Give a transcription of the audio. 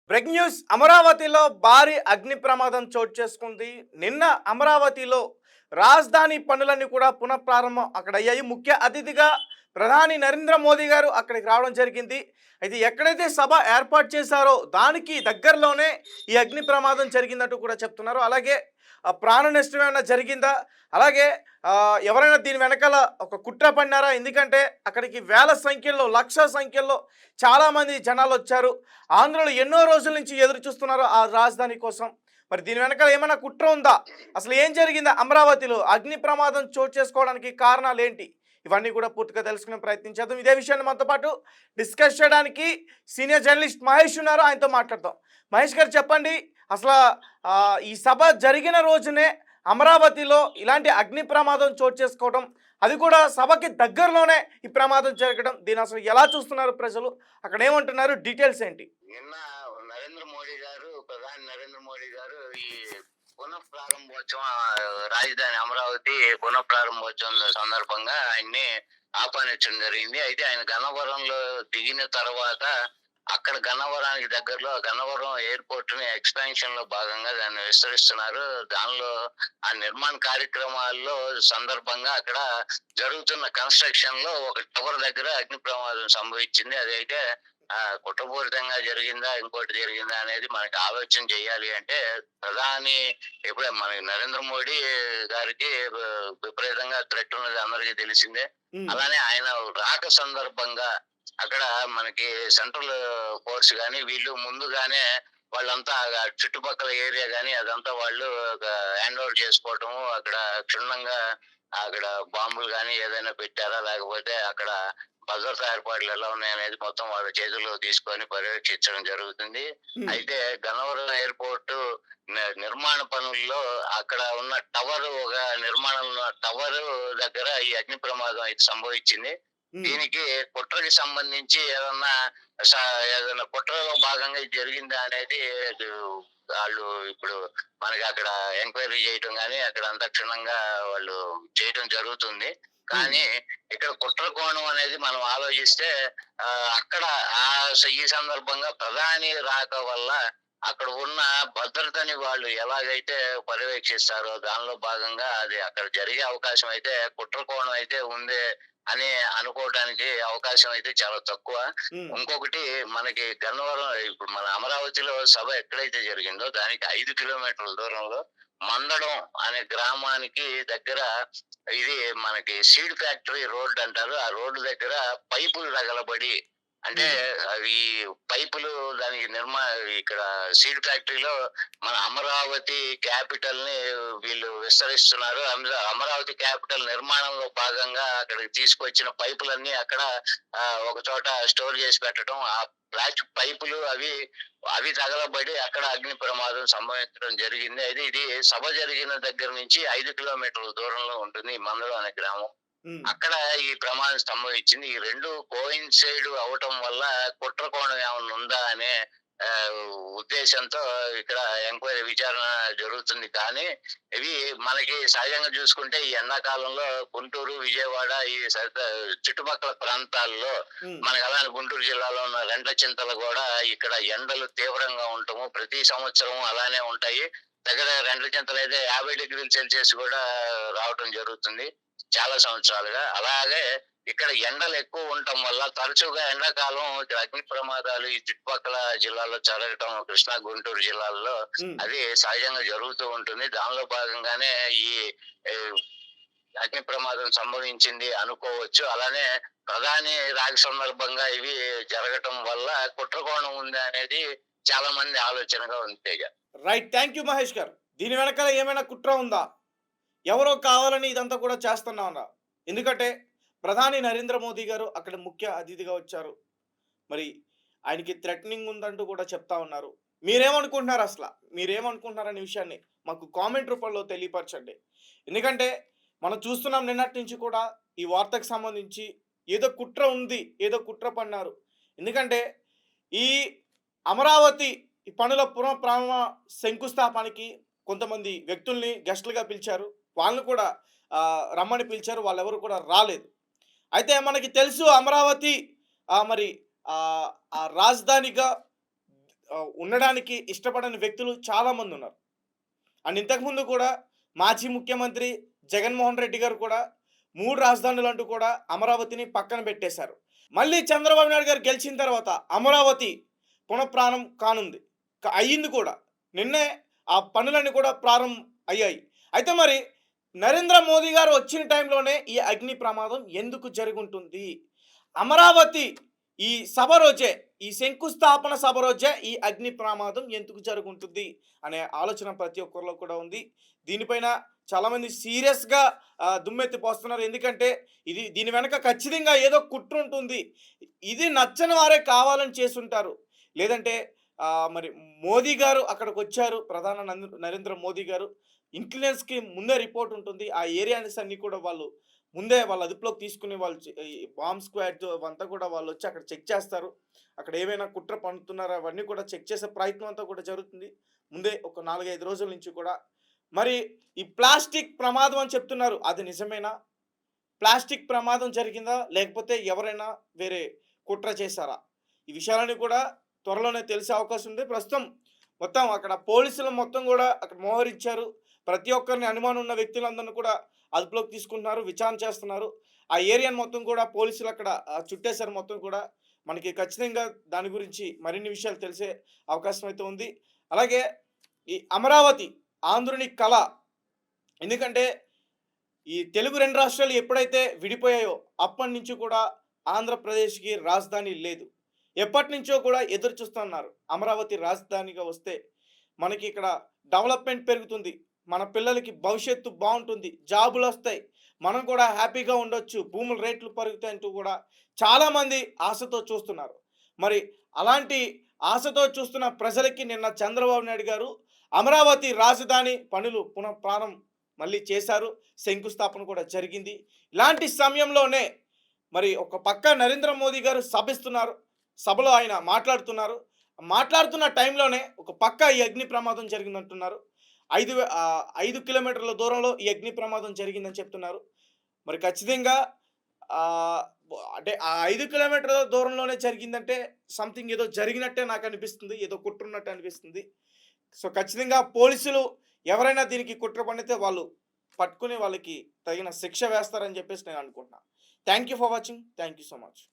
Breaking news అమరావతిలో భారీ అగ్ని ప్రమాదం చోటు చేసుకుంది. నిన్న అమరావతిలో రాజధాని పనులన్నీ కూడా పునఃప్రారంభం అక్కడ అయ్యాయి. ముఖ్య అతిథిగా ప్రధాని నరేంద్ర మోదీ గారు అక్కడికి రావడం జరిగింది. అయితే ఎక్కడైతే సభ ఏర్పాటు చేశారో దానికి దగ్గరలోనే ఈ అగ్ని ప్రమాదం జరిగిందంటూ కూడా చెప్తున్నారు. అలాగే ప్రాణ నష్టం ఏమైనా జరిగిందా, అలాగే ఎవరైనా దీని వెనకాల ఒక కుట్ర పన్నారా? ఎందుకంటే అక్కడికి వేల సంఖ్యలో, లక్ష సంఖ్యలో చాలామంది జనాలు వచ్చారు. ఆంధ్రులు ఎన్నో రోజుల నుంచి ఎదురు చూస్తున్నారు ఆ రాజధాని కోసం. మరి దీని వెనకాల ఏమైనా కుట్ర ఉందా? అసలు ఏం జరిగిందా అమరావతిలో? అగ్ని ప్రమాదం చోటు చేసుకోవడానికి కారణాలు ఏంటి? ఇవన్నీ కూడా పూర్తిగా తెలుసుకునే ప్రయత్నం చేద్దాం. ఇదే విషయాన్ని మనతో పాటు డిస్కస్ చేయడానికి సీనియర్ జర్నలిస్ట్ మహేష్ ఉన్నారు. ఆయనతో మాట్లాడదాం. మహేష్ గారు చెప్పండి, అసలు ఈ సభ జరిగిన రోజునే అమరావతిలో ఇలాంటి అగ్ని ప్రమాదం చోటు చేసుకోవడం, అది కూడా సభకి దగ్గరలోనే ఈ ప్రమాదం జరగడం, దీన్ని అసలు ఎలా చూస్తున్నారు ప్రజలు? అక్కడ ఏమంటున్నారు? డీటెయిల్స్ ఏంటి? నిన్న ప్రధాని నరేంద్ర మోడీ గారు ఈ పునఃప్రారంభోత్సవం రాజధాని అమరావతి పునఃప్రారంభోత్సవం సందర్భంగా ఆయన్ని ఆహ్వానించడం జరిగింది. అయితే ఆయన గన్నవరంలో దిగిన తర్వాత అక్కడ గన్నవరానికి దగ్గరలో గన్నవరం ఎయిర్పోర్ట్ ని ఎక్స్పాన్షన్ లో భాగంగా దాన్ని విస్తరిస్తున్నారు. దానిలో ఆ నిర్మాణ కార్యక్రమాల్లో సందర్భంగా అక్కడ జరుగుతున్న కన్స్ట్రక్షన్ లో ఒక టవర్ దగ్గర అగ్ని ప్రమాదం సంభవించింది. అదైతే కుట్రపూరితంగా జరిగిందా, ఇంకోటి జరిగిందా అనేది మనకి ఆలోచన చేయాలి. అంటే ప్రధాని ఇప్పుడు మనకి నరేంద్ర మోడీ గారికి విపరీతంగా థ్రెట్ ఉన్నది అందరికీ తెలిసిందే. అలానే ఆయన రాక సందర్భంగా అక్కడ మనకి సెంట్రల్ ఫోర్స్ గాని వీళ్ళు ముందుగానే వాళ్ళంతా చుట్టుపక్కల ఏరియా గాని అదంతా వాళ్ళు హ్యాండ్ ఓవర్ చేసుకోవటము, అక్కడ క్షుణ్ణంగా అక్కడ బాంబులు గాని ఏదైనా పెట్టారా, లేకపోతే అక్కడ భద్రతా ఏర్పాట్లు ఎలా ఉన్నాయనేది మొత్తం వాళ్ళ చేతుల్లో తీసుకొని పర్యవేక్షించడం జరుగుతుంది. అయితే గన్నవరం ఎయిర్పోర్ట్ నిర్మాణ పనుల్లో అక్కడ ఉన్న టవర్, ఒక నిర్మాణం టవర్ దగ్గర ఈ అగ్ని ప్రమాదం అయితే సంభవించింది. దీనికి కుట్రకి సంబంధించి ఏదైనా కుట్రలో భాగంగా ఇది జరిగిందా అనేది వాళ్ళు ఇప్పుడు మనకి అక్కడ ఎంక్వైరీ చేయటం కానీ అక్కడ అంతా క్షుణ్ణంగా వాళ్ళు చేయటం జరుగుతుంది. కానీ ఇక్కడ కుట్ర కోణం అనేది మనం ఆలోచిస్తే అక్కడ ఈ సందర్భంగా ప్రధాని రాక వల్ల అక్కడ ఉన్న భద్రతని వాళ్ళు ఎలాగైతే పర్యవేక్షిస్తారో దానిలో భాగంగా అది అక్కడ జరిగే అవకాశం అయితే కుట్ర కోణం అయితే ఉంది అని అనుకోవడానికి అవకాశం అయితే చాలా తక్కువ. ఇంకొకటి మనకి గన్నవరం ఇప్పుడు మన అమరావతిలో సభ ఎక్కడైతే జరిగిందో దానికి 5 కిలోమీటర్ల దూరంలో మందడం అనే గ్రామానికి దగ్గర ఇది మనకి సీడ్ ఫ్యాక్టరీ రోడ్ అంటారు. ఆ రోడ్డు దగ్గర పైపులు తగలబడి, అంటే అవి పైపులు దానికి ఇక్కడ సీడ్ ఫ్యాక్టరీలో మన అమరావతి క్యాపిటల్ ని వీళ్ళు విస్తరిస్తున్నారు. అమరావతి క్యాపిటల్ నిర్మాణంలో భాగంగా అక్కడికి తీసుకొచ్చిన పైపులన్నీ అక్కడ ఒక చోట స్టోర్ చేసి పెట్టడం, ఆ ప్లాస్టిక్ పైపులు అవి అవి తగలబడి అక్కడ అగ్ని ప్రమాదం సంభవించడం జరిగింది. అయితే ఇది సభ జరిగిన దగ్గర నుంచి 5 కిలోమీటర్ల దూరంలో ఉంటుంది మందడం అనే గ్రామం. అక్కడ ఈ ప్రమాదం సంభవించింది. ఈ రెండు కోయిన్సైడ్ అవటం వల్ల కుట్ర కోణం ఏమన్నా ఉందా అనే ఉద్దేశంతో ఇక్కడ ఎంక్వైరీ విచారణ జరుగుతుంది. కానీ ఇవి మనకి సహజంగా చూసుకుంటే ఈ ఎండాకాలంలో గుంటూరు, విజయవాడ ఈ చుట్టుపక్కల ప్రాంతాల్లో మనకి అలానే గుంటూరు జిల్లాలో ఉన్న రెండ్లచింతలు కూడా ఇక్కడ ఎండలు తీవ్రంగా ఉండటము ప్రతి సంవత్సరం అలానే ఉంటాయి. దగ్గర రెండ్లచింతలు అయితే 50 డిగ్రీల సెల్సియస్ కూడా రావటం జరుగుతుంది చాలా సంవత్సరాలుగా. అలాగే ఇక్కడ ఎండలు ఎక్కువ ఉండటం వల్ల తరచుగా ఎండాకాలం ఇక్కడ అగ్ని ప్రమాదాలు ఈ చుట్టుపక్కల జిల్లాల్లో జరగటం, కృష్ణా, గుంటూరు జిల్లాల్లో అది సహజంగా జరుగుతూ ఉంటుంది. దానిలో భాగంగానే ఈ అగ్ని ప్రమాదం సంభవించింది అనుకోవచ్చు. అలానే ప్రధాని రాక సందర్భంగా ఇవి జరగటం వల్ల కుట్రకోణం ఉంది అనేది చాలా మంది ఆలోచనగా ఉంది. రైట్, థ్యాంక్ యూ మహేష్ గారు. దీని వెనకాల ఏమైనా కుట్ర ఉందా? ఎవరో కావాలని ఇదంతా కూడా చేస్తున్నారా? ఎందుకంటే ప్రధాని నరేంద్ర మోదీ గారు అక్కడ ముఖ్య అతిథిగా వచ్చారు. మరి ఆయనకి థ్రెటనింగ్ ఉందంటూ కూడా చెప్తా ఉన్నారు. మీరేమనుకుంటున్నారు? అసలు మీరేమనుకుంటున్నారనే విషయాన్ని మాకు కామెంట్ రూపంలో తెలియపరచండి. ఎందుకంటే మనం చూస్తున్నాం నిన్నటి నుంచి కూడా ఈ వార్తకు సంబంధించి ఏదో కుట్ర ఉంది, ఏదో కుట్ర పన్నారు. ఎందుకంటే ఈ అమరావతి ఈ పనుల పునఃప్రారంభ శంకుస్థాపనకి కొంతమంది వ్యక్తుల్ని గెస్టులుగా పిలిచారు. వాళ్ళని కూడా రమ్మని పిలిచారు. వాళ్ళెవరు కూడా రాలేదు. అయితే మనకి తెలుసు అమరావతి మరి రాజధానిగా ఉండడానికి ఇష్టపడని వ్యక్తులు చాలామంది ఉన్నారు. అండ్ ఇంతకుముందు కూడా మాజీ ముఖ్యమంత్రి జగన్మోహన్ రెడ్డి గారు కూడా 3 రాజధానులంటూ కూడా అమరావతిని పక్కన పెట్టేశారు. మళ్ళీ చంద్రబాబు నాయుడు గారు గెలిచిన తర్వాత అమరావతి పునఃప్రాణం కానుంది. అయ్యింది కూడా. నిన్నే ఆ పనులన్నీ కూడా ప్రారంభం అయ్యాయి. అయితే మరి నరేంద్ర మోదీ గారు వచ్చిన టైంలోనే ఈ అగ్ని ప్రమాదం ఎందుకు జరుగుంటుంది? అమరావతి ఈ సభ రోజే, ఈ శంకుస్థాపన సభ రోజే ఈ అగ్ని ప్రమాదం ఎందుకు జరుగుంటుంది అనే ఆలోచన ప్రతి ఒక్కరిలో కూడా ఉంది. దీనిపైన చాలామంది సీరియస్‌గా దుమ్మెత్తి పోస్తున్నారు. ఎందుకంటే దీని వెనక ఖచ్చితంగా ఏదో కుట్ర ఉంటుంది. ఇది నచ్చని వారే కావాలని చేసుంటారు. లేదంటే మరి మోదీ గారు అక్కడికొచ్చారు. నరేంద్ర మోదీ గారు ఇంటెలిజెన్స్‌కి ముందే రిపోర్ట్ ఉంటుంది. ఆ ఏరియాస్ అన్నీ కూడా వాళ్ళు ముందే వాళ్ళ అదుపులోకి తీసుకుని వాళ్ళు ఈ బాంబ్ స్క్వాడ్ అవంతా కూడా వాళ్ళొచ్చి అక్కడ చెక్ చేస్తారు. అక్కడ ఏమైనా కుట్ర పన్నుతున్నారా అవన్నీ కూడా చెక్ చేసే ప్రయత్నం అంతా కూడా జరుగుతుంది. ముందే ఒక 4, 5 రోజుల నుంచి కూడా. మరి ఈ ప్లాస్టిక్ ప్రమాదం అని చెప్తున్నారు. అది నిజమేనా? ప్లాస్టిక్ ప్రమాదం జరిగిందా? లేకపోతే ఎవరైనా వేరే కుట్ర చేశారా? ఈ విషయాలన్నీ కూడా త్వరలోనే తెలిసే అవకాశం ఉంది. ప్రస్తుతం మొత్తం అక్కడ పోలీసులు మొత్తం గూడా అక్కడ మోహరించారు. ప్రతి ఒక్కరిని అనుమానం ఉన్న వ్యక్తులందరిని కూడా అదుపులోకి తీసుకుంటున్నారు. విచారణ చేస్తున్నారు. ఆ ఏరియాని మొత్తం కూడా పోలీసులు అక్కడ చుట్టేశారు మొత్తం కూడా. మనకి ఖచ్చితంగా దాని గురించి మరిన్ని విషయాలు తెలిసే అవకాశం అయితే ఉంది. అలాగే ఈ అమరావతి ఆంధ్రుని కల. ఎందుకంటే ఈ తెలుగు 2 రాష్ట్రాలు ఎప్పుడైతే విడిపోయాయో అప్పటినుంచి కూడా ఆంధ్రప్రదేశ్‌కి రాజధాని లేదు. ఎప్పటినుంచో కూడా ఎదురు చూస్తున్నారు. అమరావతి రాజధానిగా వస్తే మనకి ఇక్కడ డెవలప్‌మెంట్ పెరుగుతుంది. మన పిల్లలకి భవిష్యత్తు బావుంటుంది. జాబులొస్తాయి. మనం కూడా హ్యాపీగా ఉండొచ్చు. భూముల రేట్లు పెరుగుతాయంటూ కూడా చాలామంది ఆశతో చూస్తున్నారు. మరి అలాంటి ఆశతో చూస్తున్న ప్రజలకి నిన్న చంద్రబాబు నాయుడు గారు అమరావతి రాజధాని పనులు పునఃప్రారం మళ్ళీ చేశారు. శంకుస్థాపన కూడా జరిగింది. ఇలాంటి సమయంలోనే మరి ఒక పక్క నరేంద్ర మోదీ గారు సభిస్తున్నారు. సభలో ఆయన మాట్లాడుతున్నారు. మాట్లాడుతున్న టైంలోనే ఒక పక్క ఈ అగ్ని ప్రమాదం జరిగిందంటున్నారు. 5 కిలోమీటర్ల దూరంలో ఈ అగ్ని ప్రమాదం జరిగిందని చెప్తున్నారు. మరి ఖచ్చితంగా అంటే ఆ 5 కిలోమీటర్ల దూరంలోనే జరిగిందంటే సంథింగ్ ఏదో జరిగినట్టే నాకనిపిస్తుంది. ఏదో కుట్రున్నట్టు అనిపిస్తుంది. సో, ఖచ్చితంగా పోలీసులు ఎవరైనా దీనికి కుట్ర పన్నితే వాళ్ళు పట్టుకుని వాళ్ళకి తగిన శిక్ష వేస్తారని చెప్పేసి నేను అనుకుంటున్నా. Thank you for watching. Thank you so much.